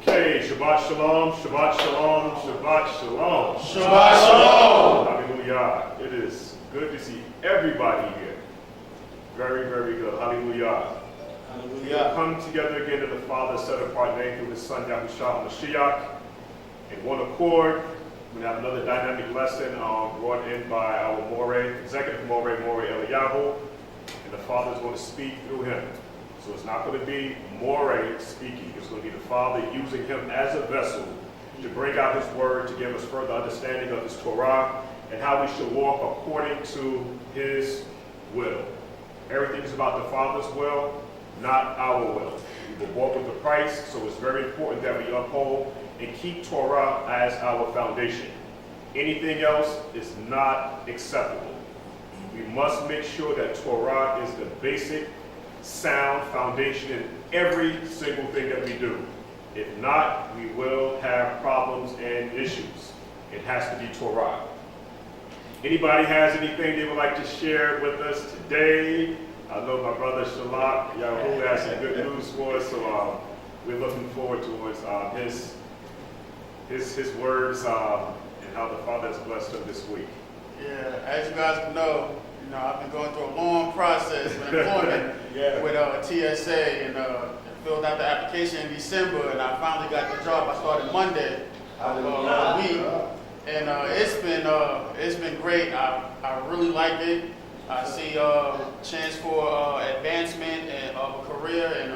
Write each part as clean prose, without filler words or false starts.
Okay, Shabbat Shalom, Shabbat Shalom, Shabbat Shalom. Shabbat Shalom. Hallelujah. It is good to see everybody here. Very, very good. Hallelujah. Hallelujah. Come together again in the Father's set apart name through His Son Yahusha, Mashiyach, in one accord. We have another dynamic lesson brought in by our Executive More Yahuah, and the Father is going to speak through him. So it's not going to be More speaking. It's going to be the Father using him as a vessel to bring out his word, to give us further understanding of his Torah, and how we should walk according to his will. Everything is about the Father's will, not our will. We will walk with the Christ, so it's very important that we uphold and keep Torah as our foundation. Anything else is not acceptable. We must make sure that Torah is the basic, sound foundation in every single thing that we do. If not, we will have problems and issues. It has to be Torah. Anybody has anything they would like to share with us today? I know my brother Shalak, Yahuah, has some good news for us, so we're looking forward towards his words and how the Father has blessed him this week. Yeah, as you guys know, I've been going through a long process of employment with TSA and filled out the application in December, and I finally got the job. I started Monday of the week, and it's been great. I really like it. I see chance for advancement of a career, and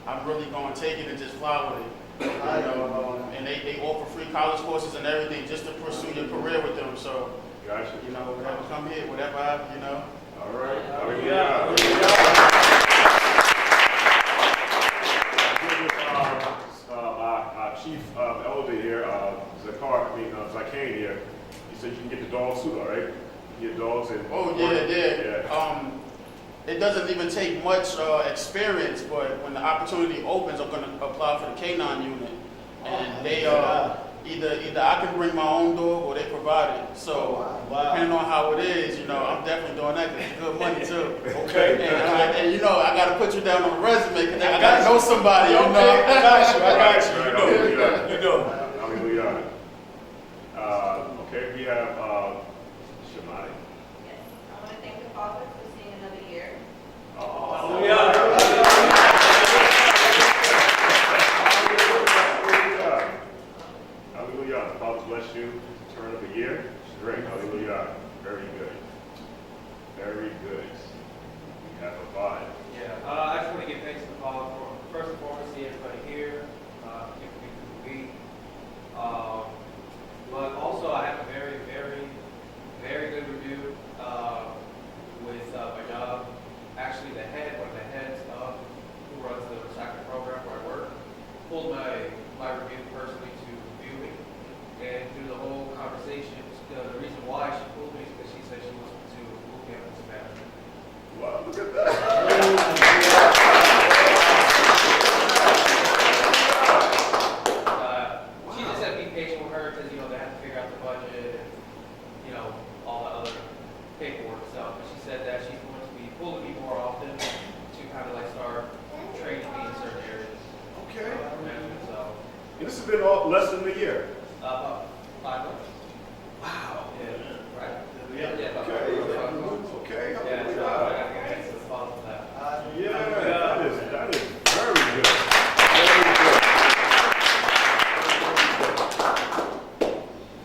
I'm really going to take it and just fly with it. And they offer free college courses and everything just to pursue your career with them. So, gotcha. Whatever come here, whatever I. All right. Our chief elder here, Zakane here, he said you can get the dog suit, all right? You get dogs and... Oh, yeah. It doesn't even take much experience, but when the opportunity opens, I'm going to apply for the K9 unit. And they either I can bring my own dog or they provide it. So depending on how it is, I'm definitely doing that because it's good money too. Okay. And I got to put you down on the resume because I got to know somebody. I got you. You know. Hallelujah. Okay, we have Shemai. Yes, I want to thank the Father for seeing another year. Hallelujah. The Father bless you. Turn of a year. Great. Hallelujah. Very good. Very good. We have a vibe. Yeah. I just want to give thanks to the Father for, first and foremost, see everybody here. Give me the week. But also, I have a very, very, very good review with my job. Actually, one of the heads of who runs the recycling program where I work, pulled my review personally to review me. And through the whole conversation, the reason why she pulled me is because she said she wants me to move me up into management. Wow, look at that. She just said be patient with her because, they have to figure out the budget and, all the other paperwork stuff. But she said that she's going to be pulling me more often to kind of start training me in certain areas. Okay. For management, so. This has been less than a year. 5 months. Wow. Yeah. Right. Okay. About 5 months. Okay. Yeah, so I got to get thanks to the Father for that. Yeah, that is very good.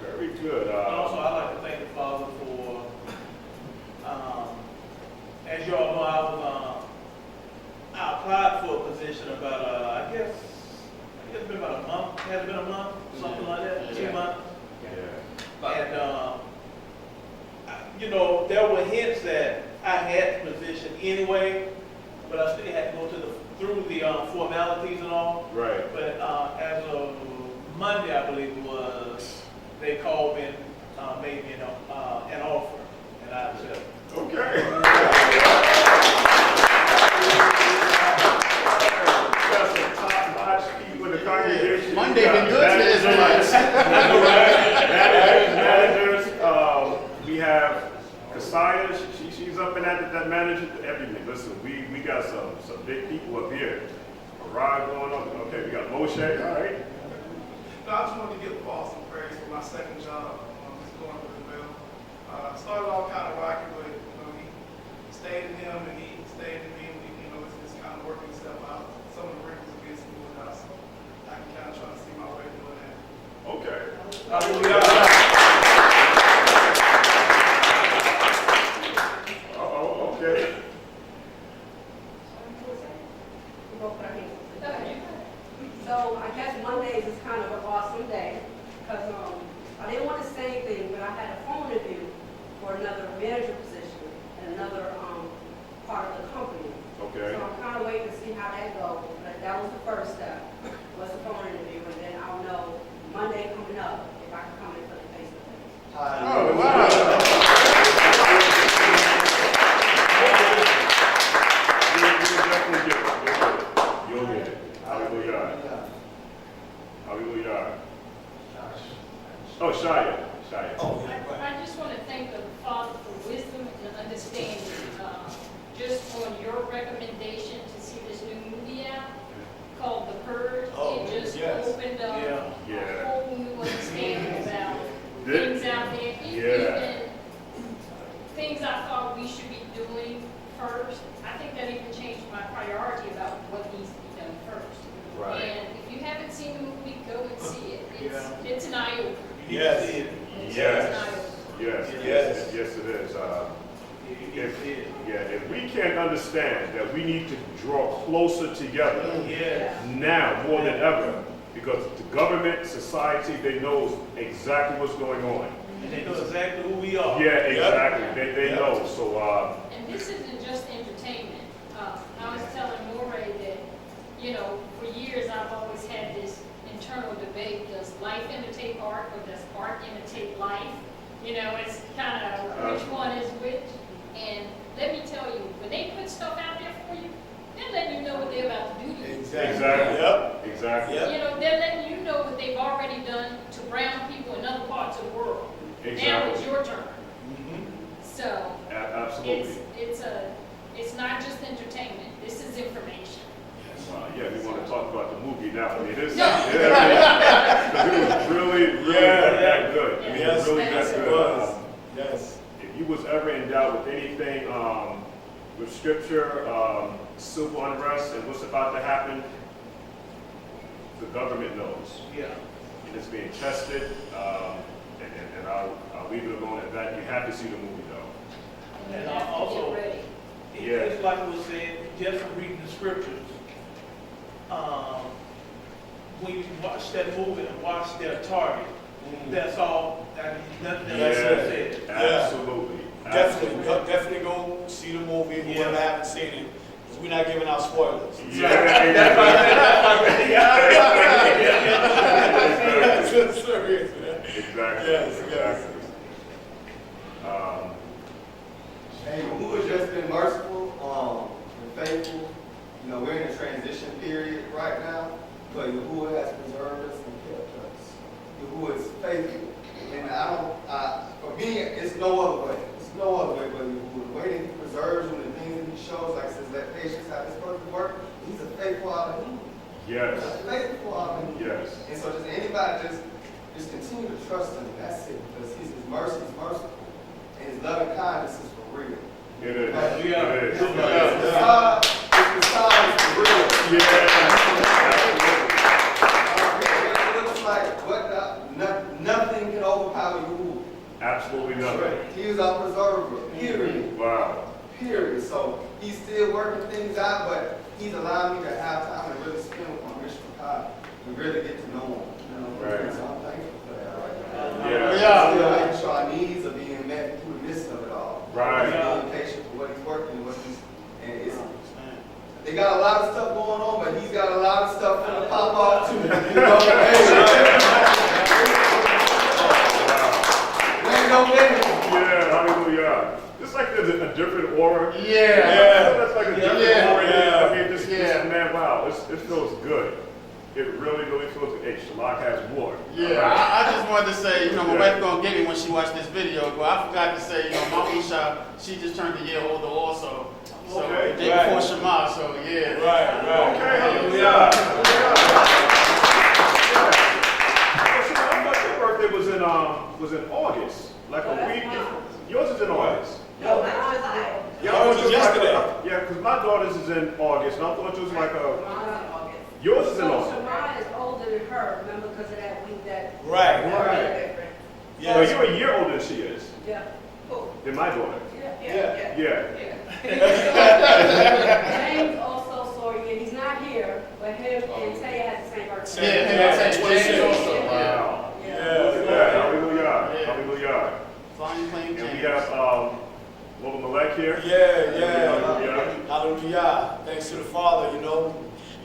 Very good. Also, I'd like to thank the Father for, as you all know, I applied for a position about, I guess it's been about a month. Has it been a month? Something like that? 2 months? Yeah. And, there were hints that I had the position anyway, but I still had to go through the formalities and all. Right. But as of Monday, I believe it was, they called me and made me an offer, and I accepted. Okay. Got some top-notch people in the congregation. Monday been good to the Israelites. Managers. We have Kasaya. She's up in that manager. Everything. Listen, we got some big people up here. A ride going on. Okay, we got O'Shea, all right. No, I just wanted to give Paul some praise for my second job. It's going really well. Started off kind of rocky, but he stayed in him and he stayed in me. It's kind of working itself out. Some of the wrinkles are getting smoothed out, so I can kind of try to see my way doing that. Okay. Okay. So I guess Mondays is kind of an awesome day because I didn't want to say anything, but I had a phone interview for another manager position in another part of the company. Okay. So I'm kind of waiting to see how that goes. But that was the first step, was the phone interview, and then I'll know Monday coming up if I can come in for the face-to-face. Oh, wow. You'll get it. Hallelujah. Hallelujah. Oh, Shia. I just want to thank the Father for wisdom and understanding. Just on your recommendation to see this new movie out called The Purge, it just opened up a whole new understanding about things out there. Even things I thought we should be doing first. I think that even changed my priority about what needs to be done first. Right. And if you haven't seen the movie, go and see it. It's an eye-opener. Yes. It's Yes. an eye-opener. Yes, it is. If we can understand that we need to draw closer together now more than ever, because the government, society, they know exactly what's going on. And they know exactly who we are. Yeah, exactly. They know. So, And this isn't just entertainment. I was telling Moray that, for years I've always had this internal debate, does life imitate art or does art imitate life? It's kind of which one is which. And let me tell you, when they put stuff out there for you, they're letting you know what they're about to do to you. exactly. Yep. Exactly. They're letting you know what they've already done to brown people in other parts of the world. Exactly. Now it's your turn. So Absolutely. it's not just entertainment. This is information. We want to talk about the movie now. I mean, this, No. because it was really that good. It Yes. was really that good. Yes. If you was ever in doubt with anything, with scripture, civil unrest, and what's about to happen, the government knows. Yeah. And it's being tested, and I'll leave it alone at that. You have to see the movie, though. And You have to also, get ready. it's like we said, just from reading the scriptures, when you watch that movie and watch their target, that's all. Nothing else is said. Absolutely. Definitely go see the movie if you haven't seen it, because we're not giving out spoilers. Exactly. Yes. Hey, who has just been merciful and faithful? We're in a transition period right now, but Yahuah has preserved us and kept us. Yahuah is faithful. And for me, it's no other way. It's no other way but Yahuah. The way that he preserves you and the things that he shows, like says, let patience have its perfect work, he's a faithful Elohim. Yes. He's a faithful Elohim. Yes. And so just anybody just continue to trust him. That's it. Because his mercy is merciful. And his loving kindness is for real. It is. It is. His facade is for real. It looks like nothing can overpower you. Absolutely nothing. He is our preserver. Period. Wow. Period. So he's still working things out, but he's allowed me to have time to really spend with my mission for God and really get to know him. Right. So I'm thankful for that right now. Yeah. Still making sure our needs are being met through the midst of it all. Right. Being patient for what he's working and they got a lot of stuff going on, but he's got a lot of stuff finna pop off too. Hallelujah. It's like there's a different aura. Yeah. That's like a different aura. I mean, this man, wow, it feels good. It really, really feels good. Hey, Shabbat has more. Yeah, I just wanted to say, my wife gonna get me when she watched this video, but I forgot to say, Yahusha, she just turned a year older also. So Okay. the day before Shema, so yeah. Right. Okay, hallelujah. is in August. And I thought yours was like a. Mine's in August. Yours is in So August. Shamar is older than her, remember, because of that week that. Right. Right. Yeah. No, you're a year older than she is. Yeah. Than my daughter. Yeah. Yeah. James also, sorry, and he's not here, but him and Taya has the same birthday. James also. Wow. Yeah. Look at that. Hallelujah. Hallelujah. Flying plane And James. we have Lord Malek here. Yeah. Hallelujah. Thanks to the Father, you know.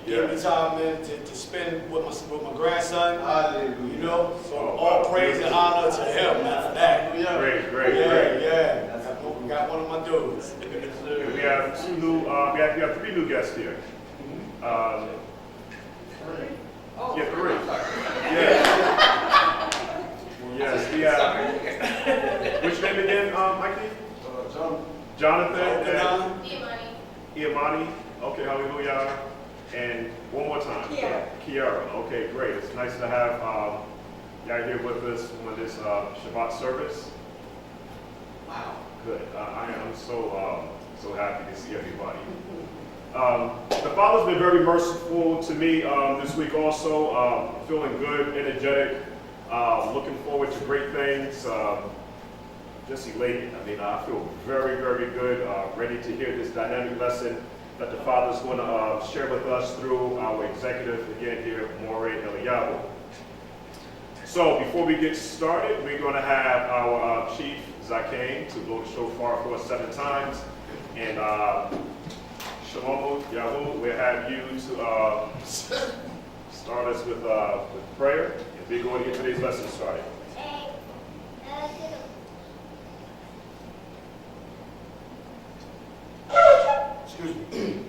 Yeah. Give me time, man, to spend with my grandson. Hallelujah. You know, so Oh, all wow. praise and honor to him, man, for that. Great. Yeah. We got one of my dudes. And we have two new. We have three new guests here. Yeah, three. Yeah. Yes, we have. Which name again, Mikey? Jonathan and Iamani. Okay, hallelujah. And one more time. Kiara. Okay, great. It's nice to have y'all here with us on this Shabbat service. Wow. Good. I am so happy to see everybody. The Father's been very merciful to me this week also. Feeling good, energetic, looking forward to great things. Just elated. I mean, I feel very, very good, ready to hear this dynamic lesson that the Father's going to share with us through our executive, again here, Moreh Eliyahu. So before we get started, we're going to have our Chief Zakein to blow the shofar for us 7 times. And Shalom, Yahuah, we'll have you to start us with prayer. And we're going to get today's lesson started. Excuse me.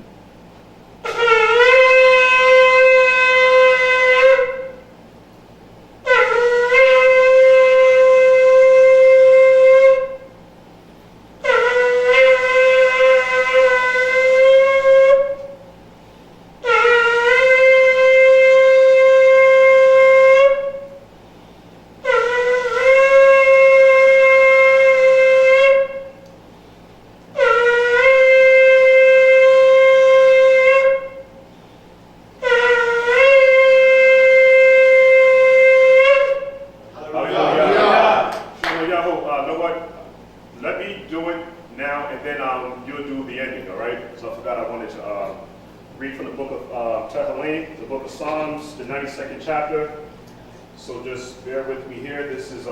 So just bear with me here. This is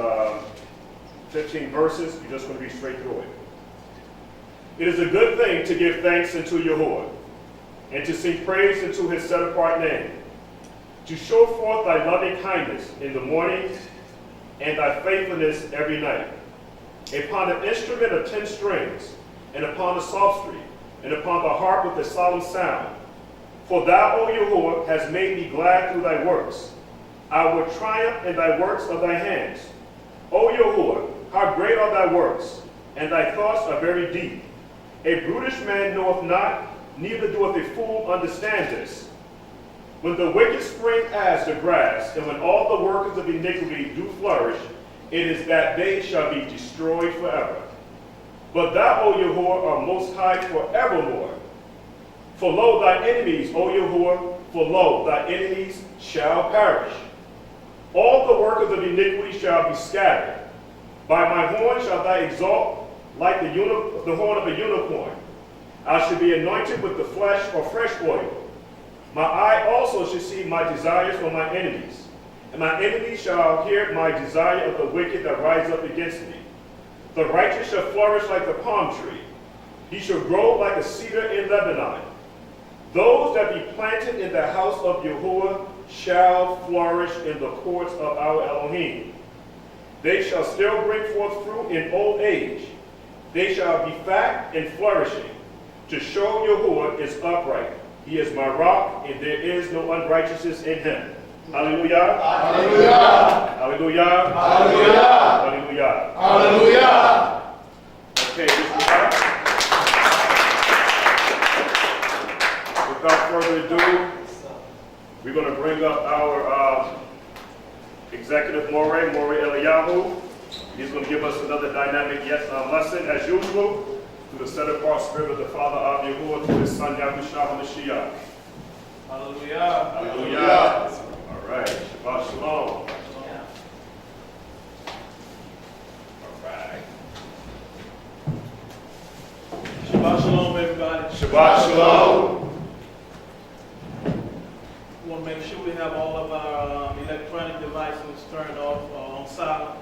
15 verses. We're just going to be straight through it. It is a good thing to give thanks unto Yahuah, and to sing praise unto his set-apart name, to show forth thy loving kindness in the morning, and thy faithfulness every night, upon an instrument of 10 strings, and upon a psaltery, and upon the harp with a solemn sound. For thou, O Yahuah, hast made me glad through thy works. I will triumph in thy works of thy hands. O Yahuah, how great are thy works, and thy thoughts are very deep. A brutish man knoweth not, neither doeth a fool understand this. When the wicked spring as the grass, and when all the workers of iniquity do flourish, it is that they shall be destroyed forever. But thou, O Yahuah, art most high forevermore. For lo, thy enemies, O Yahuah, for lo, thy enemies shall perish. All the workers of iniquity shall be scattered. By my horn shalt thou exalt like the horn of a unicorn. I shall be anointed with the flesh or fresh oil. My eye also shall see my desires for my enemies. And my enemies shall hear my desire of the wicked that rise up against me. The righteous shall flourish like the palm tree. He shall grow like a cedar in Lebanon. Those that be planted in the house of Yahuah shall flourish in the courts of our Elohim. They shall still bring forth fruit in old age. They shall be fat and flourishing, to show Yahuah is upright. He is my rock, and there is no unrighteousness in him. Hallelujah. Hallelujah. Hallelujah. Hallelujah. Hallelujah. Hallelujah. Okay, without further ado, we're going to bring up our executive Moreh Eliyahu. He's going to give us another dynamic lesson as usual through the set apart spirit of the Father of Yahuah, through his Son Yahusha Mashiyach. Hallelujah. Hallelujah. All right. Shabbat shalom. All right. Shabbat shalom, everybody. Shabbat shalom. We want to make sure we have all of our electronic devices turned off or on silent.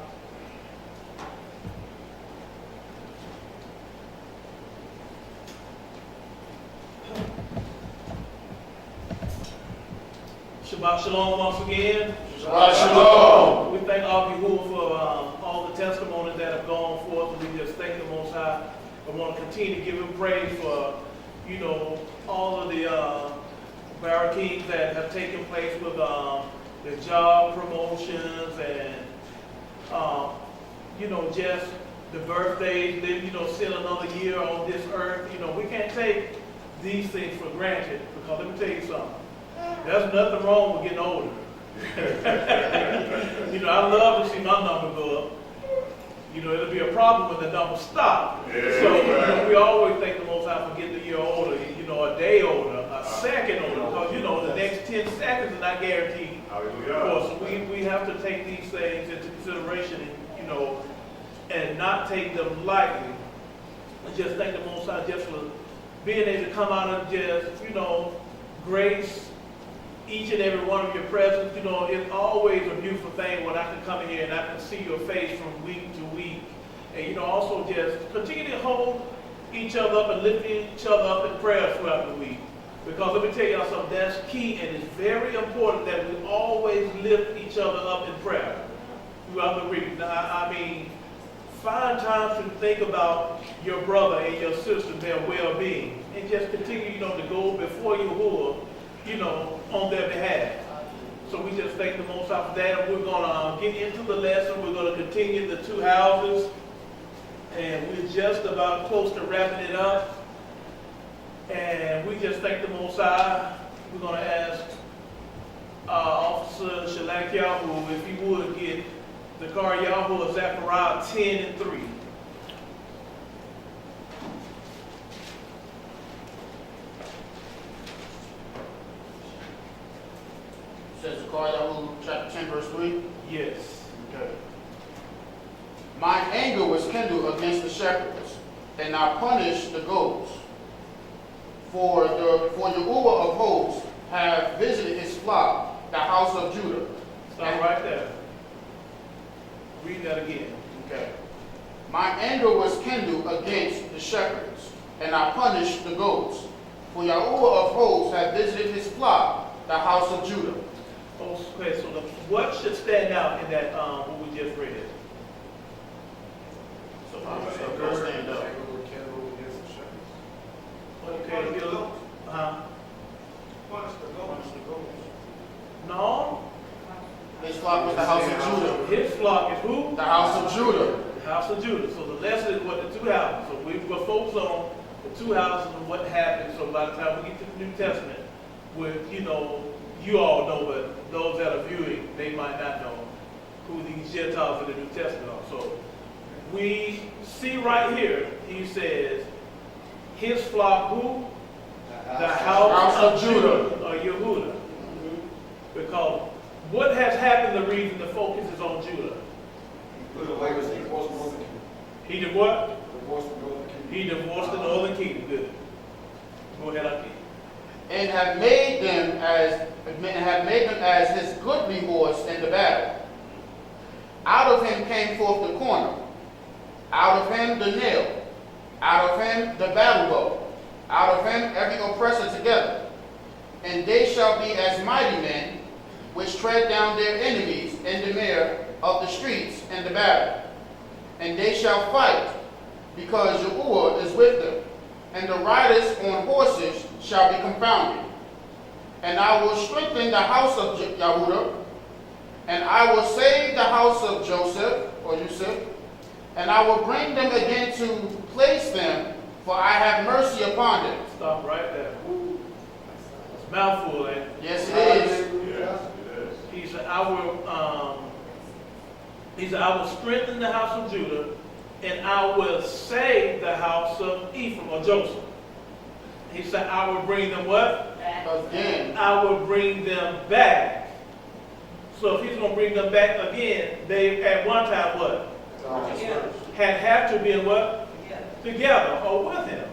Shabbat shalom once again. Shabbat shalom. We thank Yahuah for all the testimonies that have gone forth, and we just thank the Most High. I want to continue to give him praise for, all of the barricades that have taken place with the job promotions and, just the birthdays, still another year on this earth. We can't take these things for granted, because let me tell you something. There's nothing wrong with getting older. I love to see my number go up. It'll be a problem when the number stop. Yeah, So, right. we always thank the Most High for getting a year older, a day older, a second older, because, the next 10 seconds is not guaranteed. Hallelujah. Of course, we have to take these things into consideration, and not take them lightly. And just thank the Most High just for being able to come out of just, grace each and every one of your presence. It's always a beautiful thing when I can come in here and I can see your face from week to week. And, also just continue to hold each other up and lift each other up in prayer throughout the week. Because let me tell y'all something, that's key, and it's very important that we always lift each other up in prayer throughout the week. Now, find time to think about your brother and your sister, their well-being, and just continue, to go before Yahuah, on their behalf. So we just thank the Most High for that. We're going to get into the lesson. We're going to continue the 2 houses, and we're just about close to wrapping it up. And we just thank the Most High. We're going to ask Officer Yahuah if he would get the car Yahuah Zechariah 10:3. Says Yahuah chapter 10, verse 3. Yes. Okay. My anger was kindled against the shepherds, and I punished the goats. For Yahuah of hosts have visited his flock, the house of Judah. Stop right there. Read that again. Okay. My anger was kindled against the shepherds, and I punished the goats. For Yahuah of hosts have visited his flock, the house of Judah. Okay, so what should stand out in that what we just read? So go stand up. Okay, Punish the goats. no, His flock was the house of Judah. his flock is who? The house of Judah. The house of Judah. So the lesson is what the 2 houses. So we're focused on the 2 houses and what happened. So by the time we get to the New Testament, you all know, but those that are viewing, they might not know who these Gentiles in the New Testament are. So we see right here, he says, his flock who? The house of Judah, or Yahuah. Because what has happened, the reason the focus is on Judah? He did what? He divorced the northern kingdom. Good. Go ahead, Akeem. And have made them as his goodly horse in the battle. Out of him came forth the corner, out of him the nail, out of him the battle bow, out of him every oppressor together. And they shall be as mighty men, which tread down their enemies in the mere of the streets in the battle. And they shall fight, because Yahuah is with them, and the riders on horses shall be confounded. And I will strengthen the house of Yahudah, and I will save the house of Joseph, or Yusuf, and I will bring them again to place them, for I have mercy upon them. Stop right there. It's a mouthful, ain't it? Yes, it is. Yes, it is. He said, I will strengthen the house of Judah, and I will save the house of Ephraim or Joseph. He said, I will bring them what? Again. I will bring them back. So if he's going to bring them back again, they at one time what? Had to be in what? Together or with him.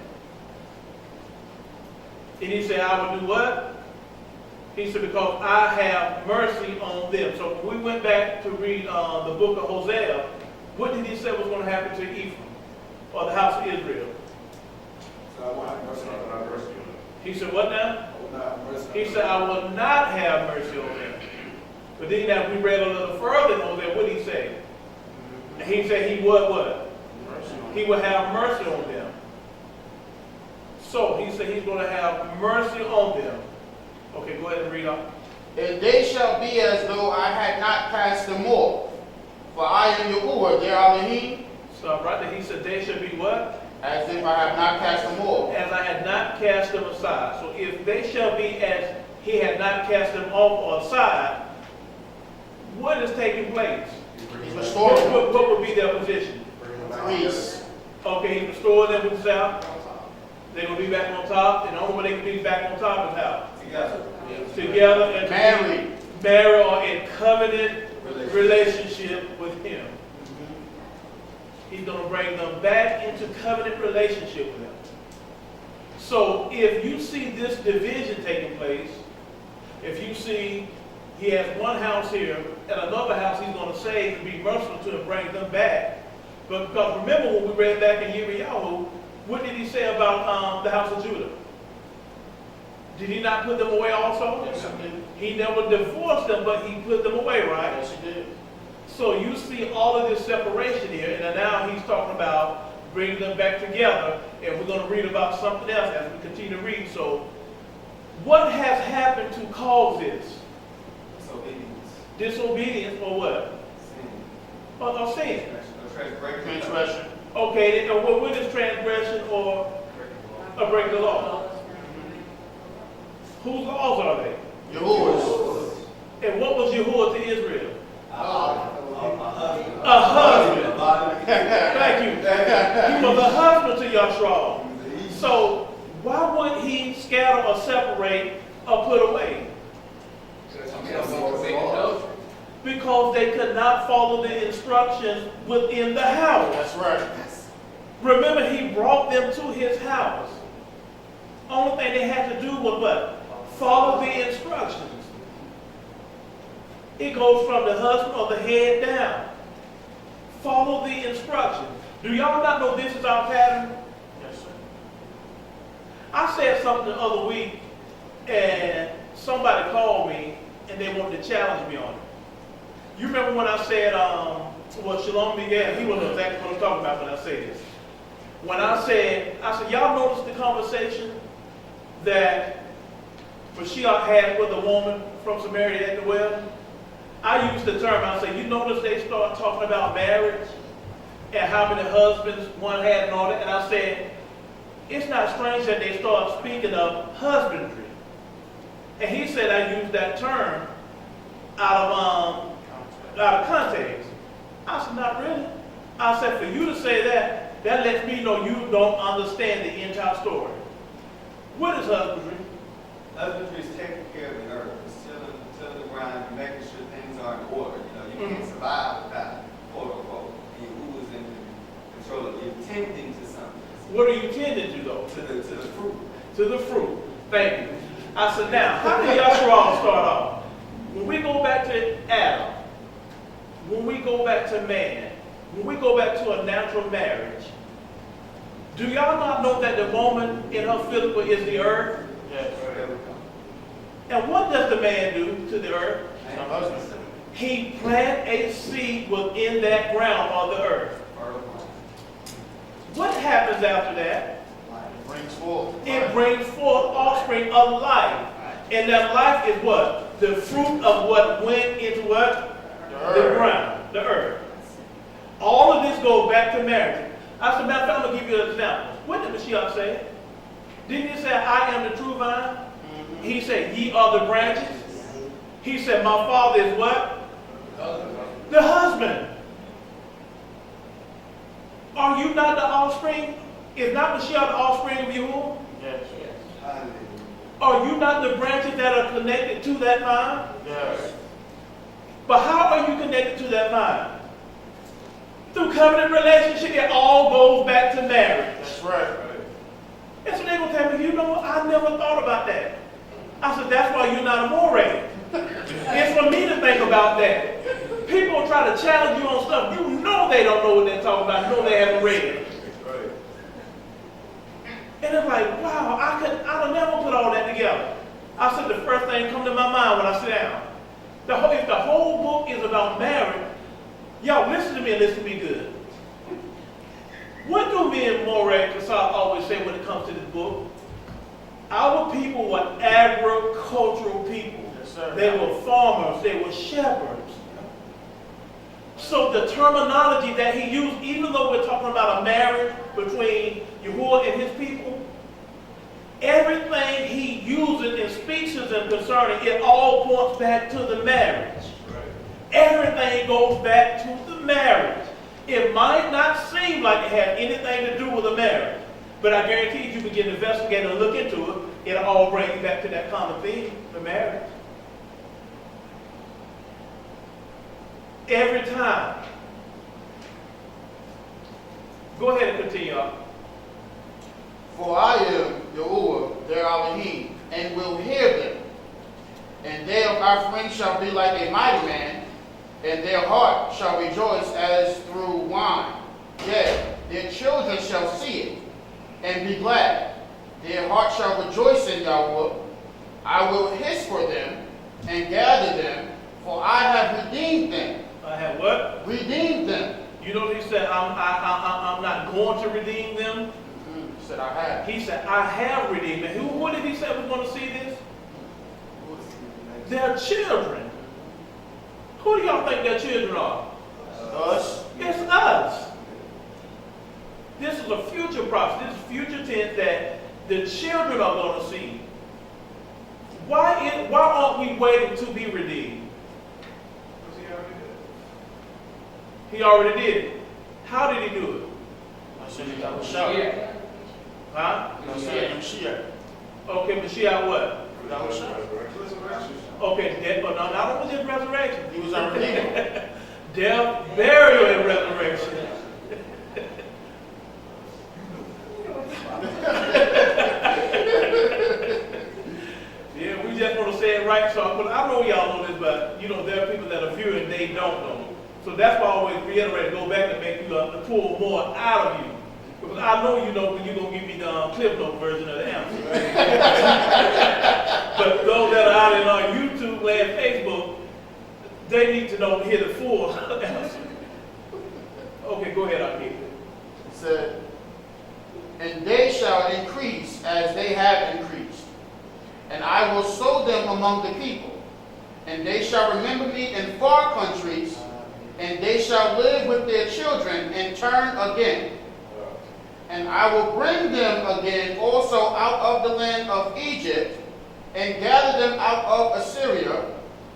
And he said, I will do what? He said, because I have mercy on them. So when we went back to read the book of Hosea, what did he say was going to happen to Ephraim or the house of Israel? He said, what now? He said, I will not have mercy on them. But then now we read a little further in Hosea, what did he say? And he said he would what? He would have mercy on them. So he said he's going to have mercy on them. Okay, go ahead and read on. And they shall be as though I had not cast them off. For I am Yahuah, their Elohim. So right there he said they shall be what? As if I have not cast them off. As I had not cast them aside. So if they shall be as he had not cast them off or aside, what is taking place? He's restoring them. What would be their position? Peace. Okay, he's restoring them with himself. They're going to be back on top, and the only way they can be back on top is how? Together and married or in covenant relationship with him. He's going to bring them back into covenant relationship with him. So if you see this division taking place, if you see he has one house here and another house he's going to save and be merciful to and bring them back. But because remember when we read back in Yahuah, what did he say about the house of Judah? Did he not put them away also? Yes, he did. He never divorced them, but he put them away, right? Yes, he did. So you see all of this separation here, and now he's talking about bringing them back together, and we're going to read about something else as we continue to read. So what has happened to cause this? Disobedience or what? Or sin. Transgression. Okay, and what is transgression or a break the law? Whose laws are they? Yahuah. And what was Yahuah to Israel? A A husband. Thank you. He was a husband to Yashra'al. So why would he scatter or separate or put away? Because they could not follow the instructions within the house. That's right. Remember, he brought them to his house. Only thing they had to do was what? Follow the instructions. It goes from the husband or the head down. Follow the instructions. Do y'all not know this is our pattern? Yes, sir. I said something the other week, and somebody called me, and they wanted to challenge me on it. You remember when I said, Shalom began, he wasn't exactly what I'm talking about when I say this. When I said, y'all notice the conversation that Mashiyach had with a woman from Samaria at the well? I used the term, I said, you notice they start talking about marriage and how many husbands one had and all that, and I said, it's not strange that they start speaking of husbandry. And he said I used that term out of context. I said, not really. I said, for you to say that, that lets me know you don't understand the entire story. What is husbandry? Husbandry is taking care of the earth, it's tilling the ground, and making sure things are in order. You can't survive without, quote unquote, who is in control of you, tending to something. What are you tending to though? To the fruit. To the fruit. Thank you. I said, now, how did Yashra'al start off? When we go back to Adam, when we go back to man, when we go back to a natural marriage, do y'all not know that the woman in her physical is the earth? Yes. And what does the man do to the earth? My husband. He plant a seed within that ground of the earth. What happens after that? It brings forth. It brings forth offspring of life. And that life is what? The fruit of what went into what? The ground, the earth. All of this goes back to marriage. I said, matter of fact, I'm going to give you an example. What did Mashiyach say? Didn't he say, I am the true vine? Mm-hmm. He said, ye are the branches. He said, my father is what? The husband. Are you not the offspring? Is not Mashiyach the offspring of Yahuah? Yes. Are you not the branches that are connected to that vine? Yes. But how are you connected to that vine? Through covenant relationship. It all goes back to marriage. That's right. And so they're going to tell me, you know what? I never thought about that. I said, that's why you're not a moray. It's for me to think about that. People try to challenge you on stuff. You know they don't know what they're talking about. You know they haven't read it. And it's like, wow, I'd have never put all that together. I said, the first thing come to my mind when I sit down. If the whole book is about marriage, y'all listen to me and listen to me good. What do me and Moray Kasar always say when it comes to this book? Our people were agricultural people. Yes, sir. They were farmers. They were shepherds. So the terminology that he used, even though we're talking about a marriage between Yahuah and his people, everything he uses and speaks to them concerning it all points back to the marriage. Everything goes back to the marriage. It might not seem like it has anything to do with a marriage, but I guarantee you begin to investigate and look into it, it'll all bring you back to that common theme, the marriage. Every time. Go ahead and continue on. For I am Yahuah, their Elohim, and will hear them. And their offering shall be like a mighty man, and their heart shall rejoice as through wine. Yea, their children shall see it, and be glad. Their heart shall rejoice in Yahuah. I will hiss for them, and gather them, for I have redeemed them. I have what? Redeemed them. You know what he said? I'm not going to redeem them. He said, I have. He said, I have redeemed them. What did he say was going to see this? Their children. Who do y'all think their children are? Us. It's us. This is a future prophecy. This is future tense that the children are going to see. Why aren't we waiting to be redeemed? He already did it. How did he do it? I said, Yahusha. Huh? I said, Mashiyach. Okay, Mashiyach what? Yahusha. Okay, no, not only just resurrection. He was our redeemer. Death, burial, and resurrection. Yeah, we just want to say it right. So, but I know y'all know this, but you know there are people that are viewing and they don't know. So that's why I always reiterate, go back and make you pull more out of you. Because I know you know, but you're going to give me the Cliff Note version of the answer. Right? But those that are out in on YouTube and Facebook, they need to know, hear the full answer. Okay, go ahead, Akeem. He said, and they shall increase as they have increased. And I will sow them among the people. And they shall remember me in far countries. And they shall live with their children and turn again. And I will bring them again also out of the land of Egypt, and gather them out of Assyria,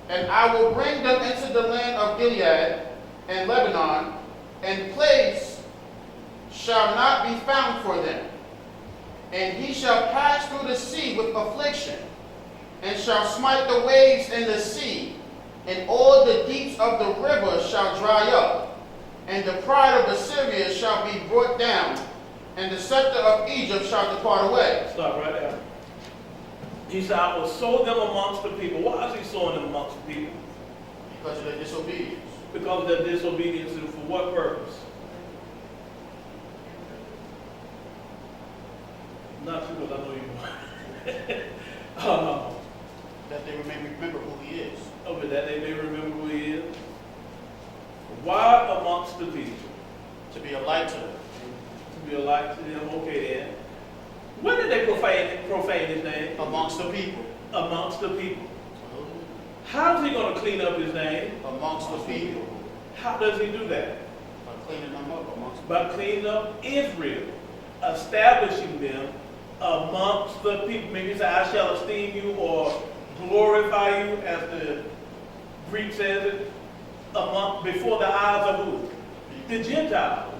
and I will bring them into the land of Gilead and Lebanon, and place shall not be found for them. And he shall pass through the sea with affliction, and shall smite the waves in the sea, and all the deeps of the river shall dry up, and the pride of Assyria shall be brought down, and the scepter of Egypt shall depart away. Stop right there. He said, I will sow them amongst the people. Why is he sowing them amongst the people? Because of their disobedience. Because of their disobedience. And for what purpose? Not true, because I know you know. That they may remember who he is. Okay, that they may remember who he is. Why amongst the people? To be a light to them. To be a light to them. Okay then. When did they profane his name? Amongst the people. Amongst the people. How is he going to clean up his name? Amongst the people. How does he do that? By cleaning them up amongst the By people. cleaning up Israel. Establishing them amongst the people. Maybe he said, I shall esteem you or glorify you, as the Greek says it, before the eyes of who? The Gentiles.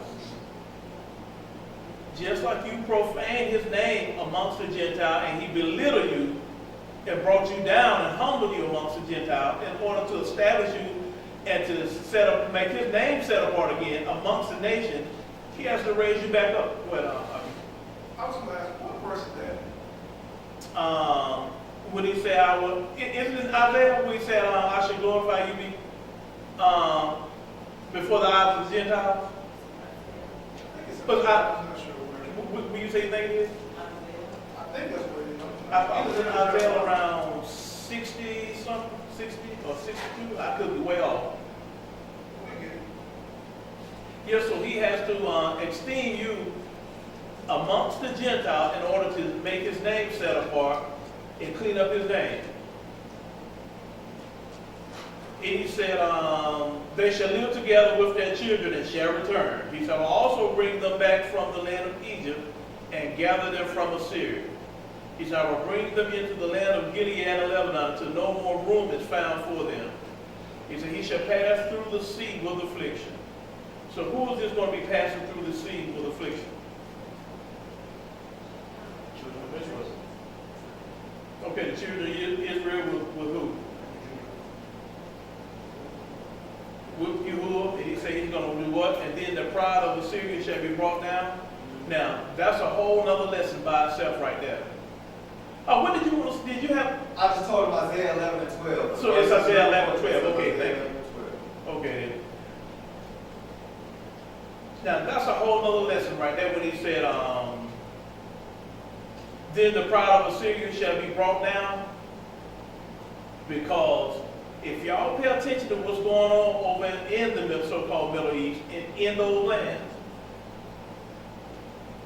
just like you profaned his name amongst the Gentiles, and he belittled you and brought you down and humbled you amongst the Gentiles in order to establish you and to set up, make his name set apart again amongst the nations, he has to raise you back up. Well, I was going to ask, what verse is that? When he said, isn't it Isaiah when he said, I should glorify you before the eyes of the Gentiles? I think it's But I'm not sure where. Will you say you think it is? I think that's what it is. I thought it was in Isaiah around 60 something, 60 or 62. I could be way off. Yes, so he has to esteem you amongst the Gentiles in order to make his name set apart and clean up his name. And he said, they shall live together with their children and shall return. He shall also bring them back from the land of Egypt and gather them from Assyria. He shall bring them into the land of Gilead and Lebanon until no more room is found for them. He said, he shall pass through the sea with affliction. So who is this going to be passing through the sea with affliction? Children of Israel. Okay, the children of Israel with who? With Yahuah, and he said he's going to do what? And then the pride of Assyria shall be brought down. Now, that's a whole other lesson by itself right there. Oh, what did you have? I just told him Isaiah 11 and 12. So it's Isaiah 11 and 12. Okay, thank you. Okay. Now, that's a whole other lesson right there when he said, then the pride of Assyria shall be brought down. Because if y'all pay attention to what's going on over in the so-called Middle East, in those lands,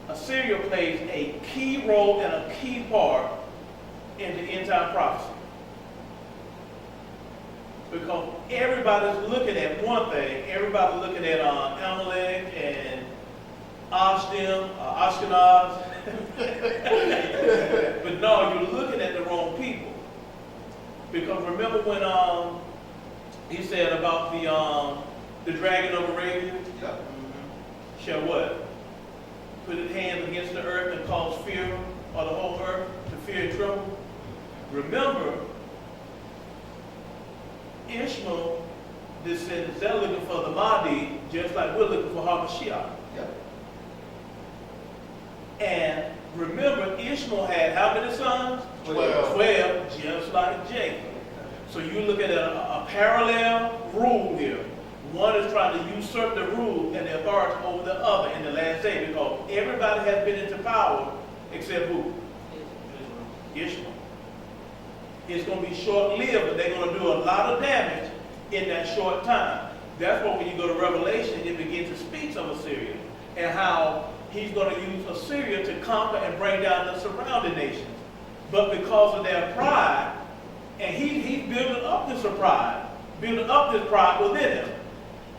Assyria plays a key role and a key part in the end time prophecy. Because everybody's looking at one thing. Everybody's looking at Amalek and Ashkenaz. But no, you're looking at the wrong people. Because remember when he said about the dragon of Arabia? Yep. Shall what? Put his hand against the earth and cause fear of the whole earth, to fear and tremble. Remember, Ishmael descendants, they're looking for the Mahdi, just like we're looking for Mashiyach. Yep. And remember, Ishmael had how many sons? 12. 12, just like Jacob. So you look at a parallel rule here. One is trying to usurp the rule and the authority over the other in the last day, because everybody has been into power except who? Ishmael. It's going to be short-lived, but they're going to do a lot of damage in that short time. That's why when you go to Revelation, it begins to speak of Assyria and how he's going to use Assyria to conquer and bring down the surrounding nations. But because of their pride, and he's building up this pride within him.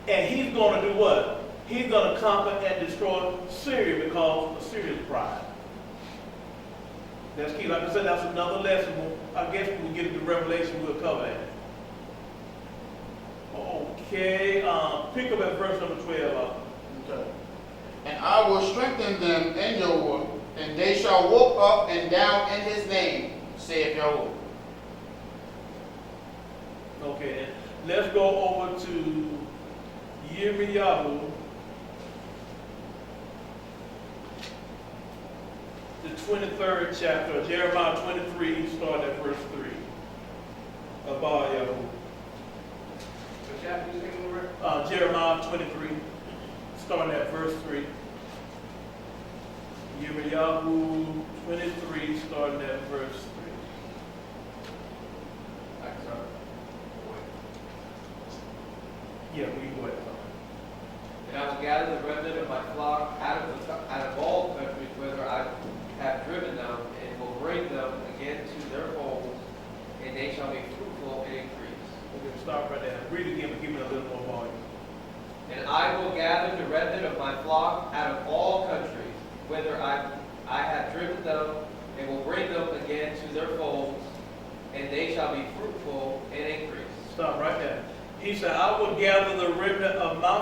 And he's going to do what? He's going to conquer and destroy Syria because of Syria's pride. That's key. Like I said, that's another lesson. I guess when we get into Revelation, we'll cover that. Okay, pick up at verse number 12. Okay. And I will strengthen them in Yahuah, and they shall walk up and down in his name, saith Yahuah. Okay, then let's go over to Yirmiyahu, the 23rd chapter, Jeremiah 23, start at verse 3. About Yahuah. What chapter you saying over? Jeremiah 23, starting at verse 3. Yirmiyahu 23, starting at verse 3. I can start. Yeah, we go ahead. And I will gather the remnant of my flock out of all countries, whither I have driven them, and will bring them again to their folds, and they shall be fruitful and increase. Okay, stop right there. Read it again, but give me a little more volume. And I will gather the remnant of my flock out of all countries, whither I have driven them, and will bring them again to their folds, and they shall be fruitful and increase. Stop right there. He said, I will gather the remnant of my